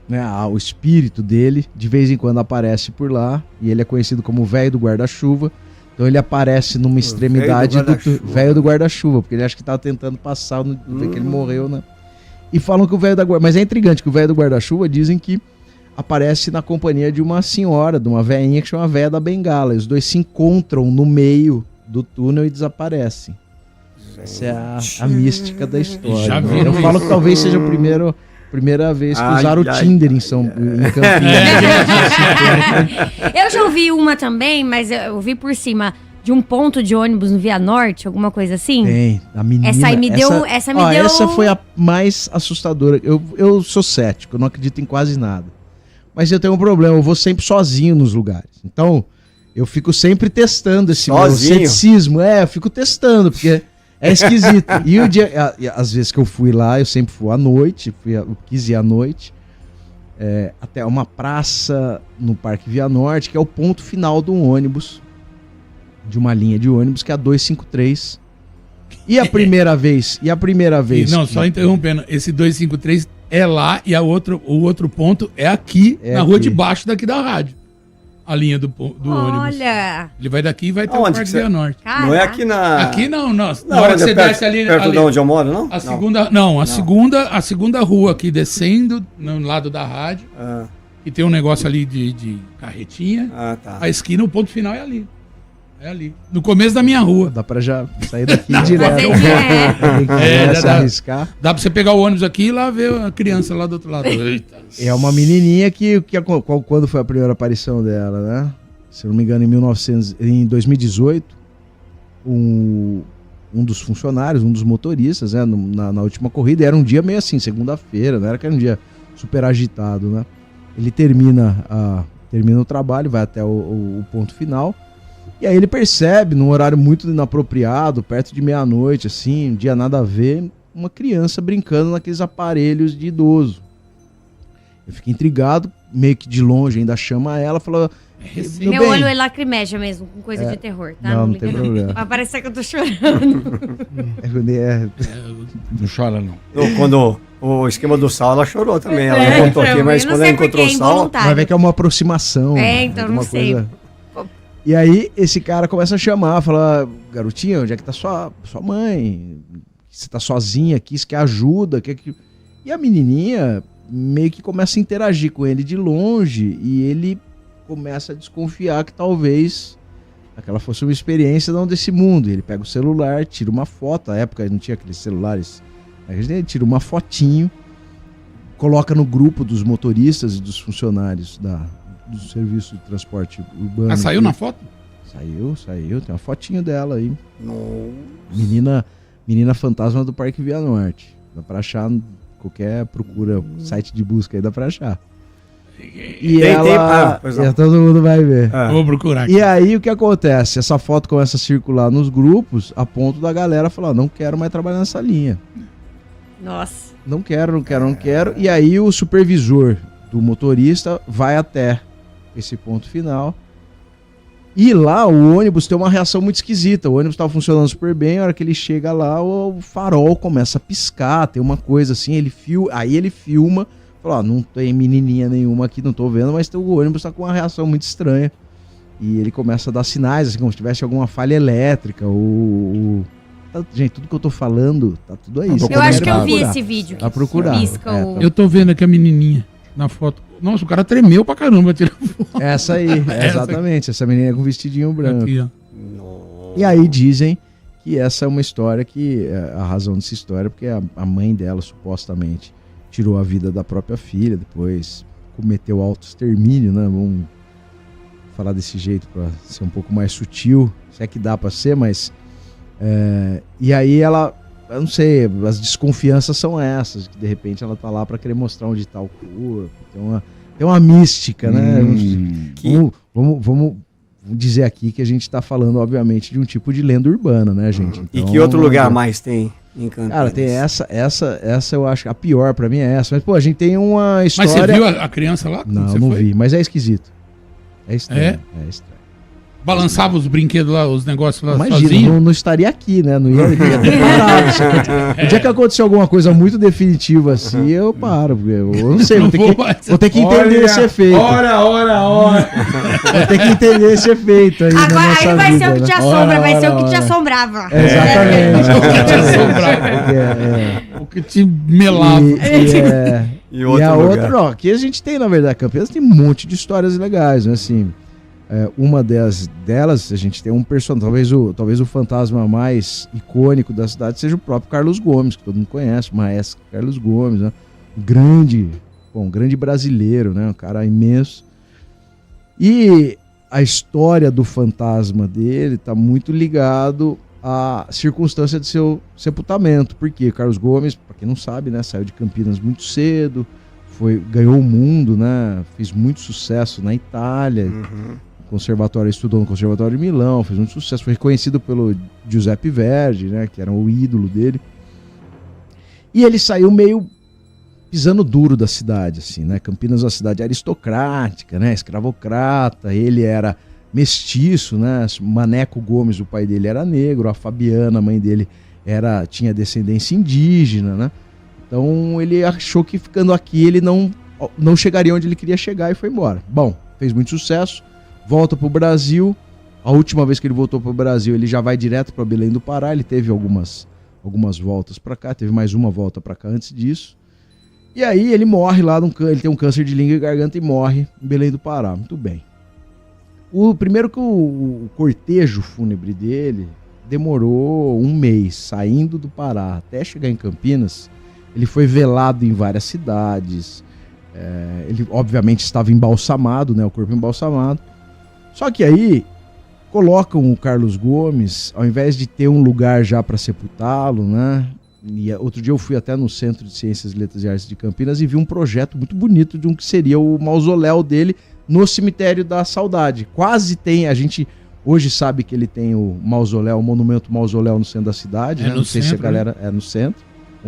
né, o espírito dele, de vez em quando aparece por lá, e ele é conhecido como o velho do guarda-chuva. Então ele aparece numa extremidade do velho do guarda-chuva, porque ele acha que tava tentando passar no que ele morreu, né? E falam que o velho da guarda... Mas é intrigante que o velho do guarda-chuva dizem que aparece na companhia de uma senhora, de uma velhinha que chama Véia da Bengala. E os dois se encontram no meio do túnel e desaparecem. Essa é a mística da história. Já Eu falo que talvez seja a primeira vez que usaram o Tinder em Campinas. Eu já ouvi uma também, mas eu vi por cima de um ponto de ônibus no Via Norte, alguma coisa assim. Tem, a menina... Essa aí me deu... Essa foi a mais assustadora. Eu sou cético, eu não acredito em quase nada. Mas eu tenho um problema, eu vou sempre sozinho nos lugares. Então, eu fico sempre testando esse meu ceticismo. Eu fico testando, porque... É esquisito. E o dia, às vezes que eu fui lá, eu sempre fui à noite, eu quis ir à noite, até uma praça no Parque Via Norte, que é o ponto final de um ônibus, de uma linha de ônibus, que é a 253. E a primeira vez... Não, só interrompendo, esse 253 é lá e o outro ponto é aqui, na rua de baixo daqui da rádio. A linha do ônibus. Olha! Ele vai daqui e vai ter o Parque Via Norte. Não é aqui na... Aqui não. Na hora que você desce ali... Perto de onde eu moro, não? A segunda rua aqui, descendo, no lado da rádio. E tem um negócio ali de carretinha. Tá. A esquina, o ponto final é ali. É ali. No começo da minha rua. Dá pra já sair daqui direto. Arriscar. Dá pra você pegar o ônibus aqui e lá ver a criança lá do outro lado. Eita. É uma menininha quando foi a primeira aparição dela, né? Se eu não me engano, em 2018, um dos funcionários, um dos motoristas, né, na última corrida, era um dia meio assim, segunda-feira, não era que era um dia super agitado, né? Ele termina o trabalho, vai até o ponto final. E aí ele percebe, num horário muito inapropriado, perto de meia-noite, assim, um dia nada a ver, uma criança brincando naqueles aparelhos de idoso. Eu fico intrigado, meio que de longe, ainda chama ela, fala... Meu olho é lacrimeja mesmo, com coisa de terror, tá? Não tem problema. Vai parecer que eu tô chorando. Não chora, não. Quando o esquema do sal, ela chorou também. Ela não contou aqui, mas quando ela encontrou o sal... Vai ver que é uma aproximação. Então não sei. Coisa... E aí esse cara começa a chamar, fala, garotinha, onde é que tá sua mãe? Você tá sozinha aqui, você quer ajuda? E a menininha meio que começa a interagir com ele de longe e ele começa a desconfiar que talvez aquela fosse uma experiência não desse mundo. Ele pega o celular, tira uma foto, na época não tinha aqueles celulares, ele tira uma fotinho, coloca no grupo dos motoristas e dos funcionários do serviço de transporte urbano. Saiu na foto? Saiu, tem uma fotinho dela aí. Menina fantasma do Parque Via Norte. Dá pra achar, qualquer procura, site de busca aí dá pra achar. E todo mundo vai ver. Vou procurar aqui. E aí o que acontece? Essa foto começa a circular nos grupos, a ponto da galera falar, não quero mais trabalhar nessa linha. Nossa. Não quero. E aí o supervisor do motorista vai até esse ponto final. E lá o ônibus tem uma reação muito esquisita. O ônibus estava funcionando super bem, a hora que ele chega lá, o farol começa a piscar, tem uma coisa assim, aí ele filma, fala, não tem menininha nenhuma aqui, não tô vendo, mas o ônibus tá com uma reação muito estranha. E ele começa a dar sinais, assim, como se tivesse alguma falha elétrica, gente, tudo que eu tô falando, tá tudo aí. Eu acho que eu vi esse vídeo. Tá procurando. Eu tô vendo aqui a menininha na foto. Nossa, o cara tremeu pra caramba tirar foto. Essa aí, exatamente. Essa menina com vestidinho branco. Aqui, ó. E aí dizem que essa é uma história que... A razão dessa história é porque a mãe dela, supostamente, tirou a vida da própria filha, depois cometeu autoextermínio, né? Vamos falar desse jeito pra ser um pouco mais sutil. Se é que dá pra ser, mas... e aí ela... Eu não sei, as desconfianças são essas, que de repente ela tá lá pra querer mostrar onde tá o corpo. Tem uma mística, né? Vamos dizer aqui que a gente tá falando, obviamente, de um tipo de lenda urbana, né, gente? Então, e que outro lugar mais tem em Campinas? Cara, tem essa eu acho, a pior pra mim é essa. Mas, pô, a gente tem uma história... Mas você viu a criança lá? Não vi, mas é esquisito. É estranho, É? é estranho. Balançava os brinquedos lá, os negócios lá Imagina, sozinho? não estaria aqui, né? Não ia ter parado. O dia que acontecer alguma coisa muito definitiva assim, eu paro. Eu não sei, vou ter que entender esse efeito. Ora. Vou ter que entender esse efeito aí. Agora na nossa aí vai vida, ser o que te né? assombra, vai ser o que te assombrava. Exatamente. O que te assombrava. O que te melava. E outro lugar. Não, aqui a gente tem, na verdade, Campinas tem um monte de histórias legais, né? Assim, uma delas, a gente tem um personagem, talvez o fantasma mais icônico da cidade seja o próprio Carlos Gomes, que todo mundo conhece, o maestro Carlos Gomes, né? Um grande brasileiro, né? Um cara imenso. E a história do fantasma dele está muito ligado à circunstância de seu sepultamento, porque Carlos Gomes, para quem não sabe, né, saiu de Campinas muito cedo, ganhou o mundo, né? Fez muito sucesso na Itália. Estudou no Conservatório de Milão, fez muito sucesso, foi reconhecido pelo Giuseppe Verdi, né, que era o ídolo dele. E ele saiu meio pisando duro da cidade, assim, né? Campinas é uma cidade aristocrática, né, escravocrata, ele era mestiço, né? Maneco Gomes, o pai dele, era negro, a Fabiana, a mãe dele, tinha descendência indígena, né? Então ele achou que ficando aqui ele não chegaria onde ele queria chegar e foi embora. Bom, fez muito sucesso. Volta para o Brasil. A última vez que ele voltou para o Brasil, ele já vai direto para Belém do Pará. Ele teve algumas voltas para cá, teve mais uma volta para cá antes disso. E aí ele morre lá, ele tem um câncer de língua e garganta e morre em Belém do Pará. Muito bem. Primeiro que o cortejo fúnebre dele demorou um mês, saindo do Pará até chegar em Campinas. Ele foi velado em várias cidades. Ele obviamente estava embalsamado, né, o corpo embalsamado. Só que aí colocam o Carlos Gomes, ao invés de ter um lugar já para sepultá-lo, né? E outro dia eu fui até no Centro de Ciências, Letras e Artes de Campinas e vi um projeto muito bonito de um que seria o mausoléu dele no Cemitério da Saudade. Quase tem, a gente hoje sabe que ele tem o mausoléu, o monumento mausoléu no centro da cidade, né? Não sei se a galera é no centro.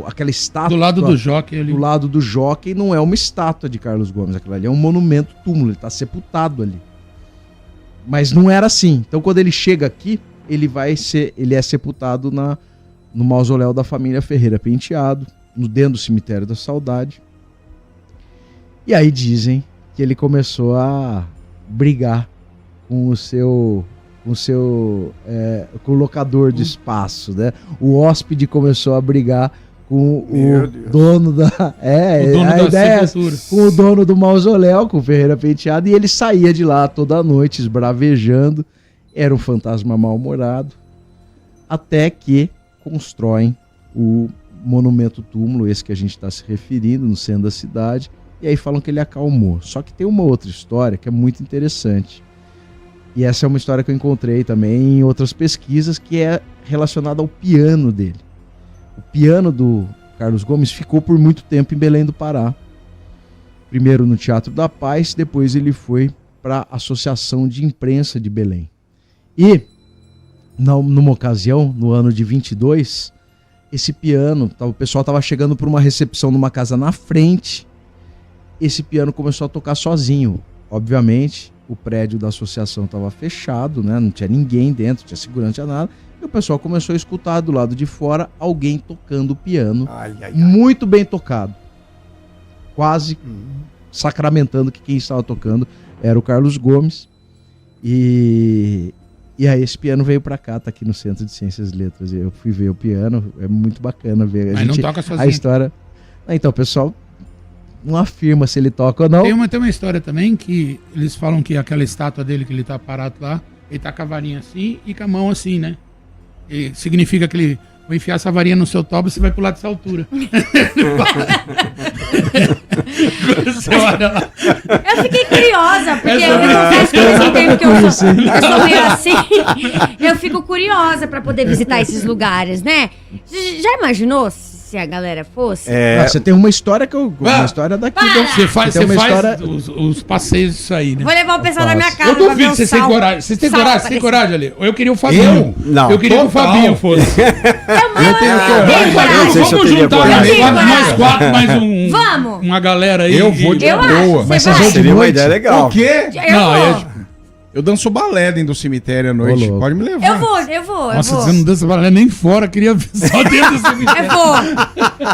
Aquela estátua... Do lado do Jockey ali. Do lado do Jockey não é uma estátua de Carlos Gomes, aquilo ali é um monumento túmulo, ele está sepultado ali. Mas não era assim. Então quando ele chega aqui, ele é sepultado no mausoléu da família Ferreira Penteado, dentro do Cemitério da Saudade. E aí dizem que ele começou a brigar com com o locador de espaço, né? O hóspede começou a brigar com o dono da sepultura. Com o dono do mausoléu, com o Ferreira Penteado, e ele saía de lá toda noite esbravejando. Era um fantasma mal-humorado, até que constroem o monumento túmulo, esse que a gente está se referindo, no centro da cidade, e aí falam que ele acalmou. Só que tem uma outra história que é muito interessante. E essa é uma história que eu encontrei também em outras pesquisas, que é relacionada ao piano dele. O piano do Carlos Gomes ficou por muito tempo em Belém do Pará. Primeiro no Teatro da Paz, depois ele foi para a Associação de Imprensa de Belém. E, numa ocasião, no ano de 22, esse piano, o pessoal estava chegando por uma recepção numa casa na frente, esse piano começou a tocar sozinho. Obviamente, o prédio da associação estava fechado, né? Não tinha ninguém dentro, não tinha segurança, não tinha nada. E o pessoal começou a escutar do lado de fora alguém tocando piano, muito bem tocado. Quase sacramentando que quem estava tocando era o Carlos Gomes. E aí esse piano veio pra cá, tá aqui no Centro de Ciências e Letras. Eu fui ver o piano, é muito bacana ver. Mas não toca sozinho. A história... Então, o pessoal não afirma se ele toca ou não. Tem uma história também que eles falam que aquela estátua dele que ele tá parado lá, ele tá com a varinha assim e com a mão assim, né? E significa que ele vai enfiar essa varinha no seu toba e você vai pular dessa altura. Você olha lá. Eu fiquei curiosa, porque eu confesso que ao mesmo tempo que eu sou meio assim, eu fico curiosa pra poder visitar esses lugares, né? Já imaginou se a galera fosse? Você tem uma história que eu... Uma história daqui. Você faz história... os passeios disso aí, né? Vou levar o pessoal da minha casa. Eu duvido que vocês têm coragem. Vocês têm coragem? Vocês têm coragem ali? Eu queria o Fabinho. Não. Eu queria que o Fabinho fosse. Vamos Vamos juntar mais 4, mais um. Vamos! Uma galera aí. Eu vou de boa. Mas vocês vão de Seria uma noite? ideia legal. O quê? Não, Eu danço balé dentro do cemitério à noite. louco. Pode me levar. Eu vou. Nossa, você não dança balé nem fora, queria só dentro do cemitério. Eu vou.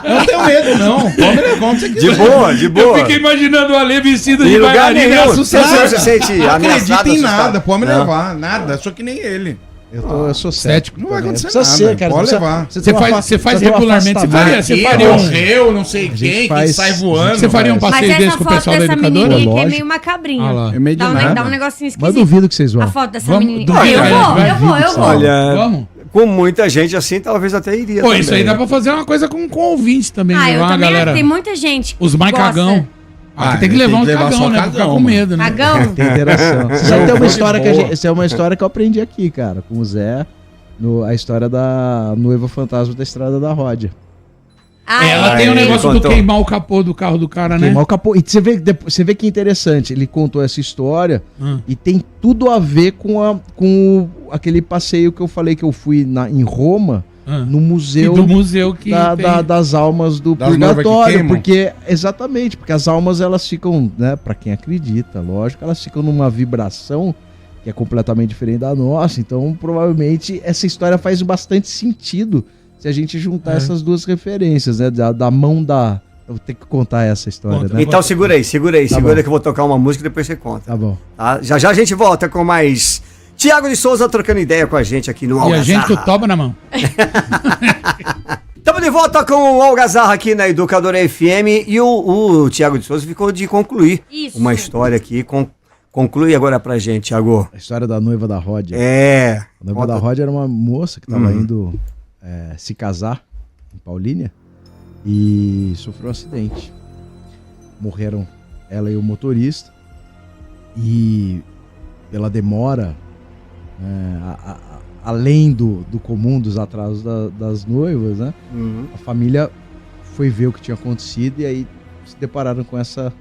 Eu não tenho medo, não. Pode me levar onde você quiser. De Eu boa. fiquei imaginando o Ale vestido de Em lugar bailarina e nenhum. assustado. Você se sente Não ameaçado, acredita em assustado? nada. Pode me Não. levar. Nada. Sou que nem ele. Eu sou cético. Não vai acontecer Precisa nada. ser, cara. Pode Precisa- levar. Você faz regularmente, você faria, você Aqui, faria um... morreu, não sei quem, faz- que sai voando. Você faria um velho. Mas passeio desse essa com o foto pessoal da dessa educadora? menininha aqui é Lógico. meio macabrinha. Ah lá. É meio de nada. Dá um negocinho Mas esquisito. duvido que vocês vão. A foto dessa Vamos, menininha. duvido, Eu vai, vou. Olha, Vamos? com muita gente assim, talvez até iria Pô, também. isso aí dá pra fazer uma coisa com ouvintes também. Ah, eu levar uma também galera. tem muita gente. Os mais gosta. cagão. Ah, tem que levar um cagão, só né? Pra ficar com medo, né? Cagão? Tem interação. Isso aí tem uma história que boa. essa é uma história que eu aprendi aqui, cara, com o Zé. A história da noiva fantasma da Estrada da Ródia. Ela tem o ele negócio do contou. queimar o capô do carro do cara, né? Queimar o capô. E você vê que interessante. Ele contou essa história Hum. e tem tudo a ver com aquele passeio que eu falei que eu fui em Roma, no museu, do museu que tem. das almas do Das noivas que purgatório. queimam. Exatamente, porque as almas elas ficam, né, pra quem acredita, lógico, elas ficam numa vibração que é completamente diferente da nossa. Então, provavelmente, essa história faz bastante sentido se a gente juntar essas duas referências, né? Da mão da... Eu vou ter que contar essa história, Conta. né? Então segura aí Tá segura bom. que eu vou tocar uma música e depois você conta. Tá bom. Tá? Já a gente volta com mais Thiago de Souza trocando ideia com a gente aqui no E a Algazarra. gente com o toba na mão. Estamos de volta com o Algazarra aqui na Educadora FM e o Thiago de Souza ficou de concluir Isso. uma história aqui. Conclui agora pra gente, Thiago. A história da noiva da Ródia. É. A noiva da Ródia era uma moça que estava indo se casar em Paulínia e sofreu um acidente. Morreram ela e o motorista. E pela demora, além do comum dos atrasos das noivas, né? A família foi ver o que tinha acontecido e aí se depararam com essa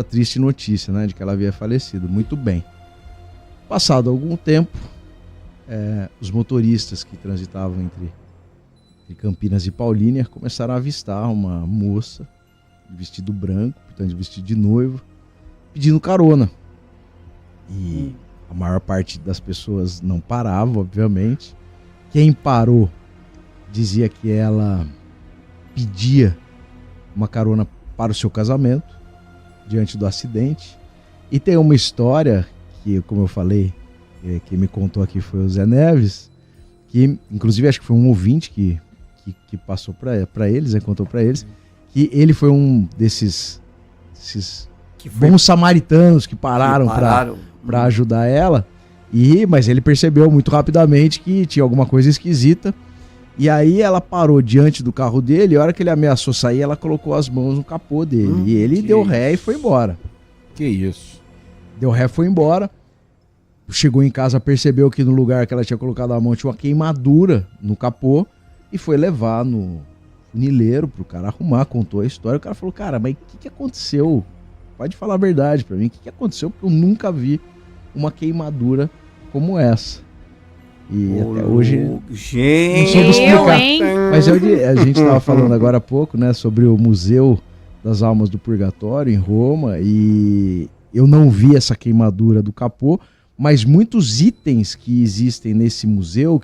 triste notícia, né? De que ela havia falecido. Muito bem. Passado algum tempo, os motoristas que transitavam entre Campinas e Paulínia começaram a avistar uma moça de vestido branco, portanto de vestido de noiva, pedindo carona. E a maior parte das pessoas não parava, obviamente. Quem parou dizia que ela pedia uma carona para o seu casamento diante do acidente. E tem uma história que, como eu falei, quem me contou aqui foi o Zé Neves, que inclusive acho que foi um ouvinte que passou para eles, contou para eles, que ele foi um desses bons samaritanos que pararam para ajudar ela, mas ele percebeu muito rapidamente que tinha alguma coisa esquisita, e aí ela parou diante do carro dele, e a hora que ele ameaçou sair, ela colocou as mãos no capô dele, e ele deu ré e foi embora. Que isso? Deu ré, foi embora. Chegou em casa, percebeu que no lugar que ela tinha colocado a mão tinha uma queimadura no capô e foi levar no funileiro pro cara arrumar, contou a história. O cara falou, cara, mas o que aconteceu? Pode falar a verdade pra mim. O que aconteceu? Porque eu nunca vi uma queimadura como essa. E até hoje não soube explicar. Mas a gente estava falando agora há pouco, né, sobre o Museu das Almas do Purgatório em Roma, e Eu não vi essa queimadura do capô, mas muitos itens que existem nesse museu,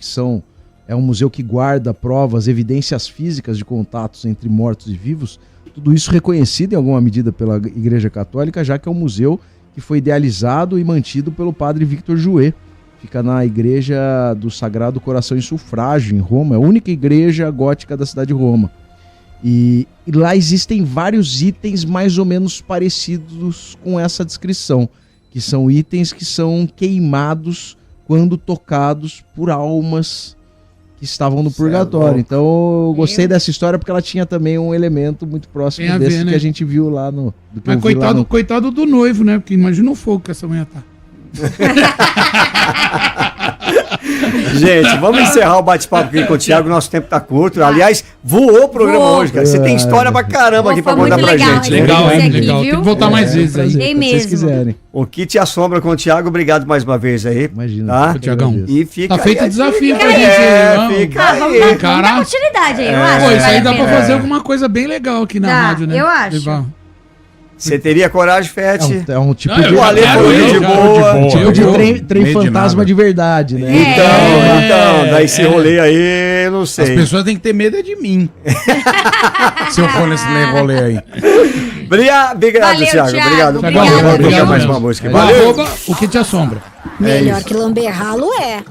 é um museu que guarda provas, evidências físicas de contatos entre mortos e vivos, tudo isso reconhecido em alguma medida pela Igreja Católica, já que é um museu que foi idealizado e mantido pelo padre Victor Jouet. Fica na Igreja do Sagrado Coração em Sufrágio, em Roma, é a única igreja gótica da cidade de Roma. E lá existem vários itens mais ou menos parecidos com essa descrição, que são itens que são queimados quando tocados por almas que estavam no purgatório. Então eu gostei dessa história porque ela tinha também um elemento muito próximo desse ver, né? Que a gente viu lá no... Mas coitado do noivo, né? Porque imagina o fogo que essa mulher tá. Gente, vamos encerrar o bate-papo aqui com o Thiago, nosso tempo tá curto. Aliás, voou o programa hoje, cara. Você tem história pra caramba aqui pra contar pra gente. Legal, hein? Legal. Tem que voltar mais vezes aí. Tem mesmo. Quiserem. O Kit Assombra com o Thiago, obrigado mais uma vez aí. Imagina. Tá? Tiagão. E fica tá feito o desafio pra aí. gente. Fica aí. Vamos dar continuidade aí, eu acho. Pô, isso aí dá pra fazer alguma coisa bem legal aqui na rádio, né? Eu acho. Você teria coragem, Fete? É um tipo de... O Ale foi de boa. Tipo de trem fantasma de verdade, né? Então, daí esse rolê aí, eu não sei. As pessoas têm que ter medo de mim. Se eu for nesse rolê aí. Obrigado, Thiago. Obrigado. Obrigado. Vamos mais uma música. Valeu. O que te assombra. Melhor que lamber ralo é.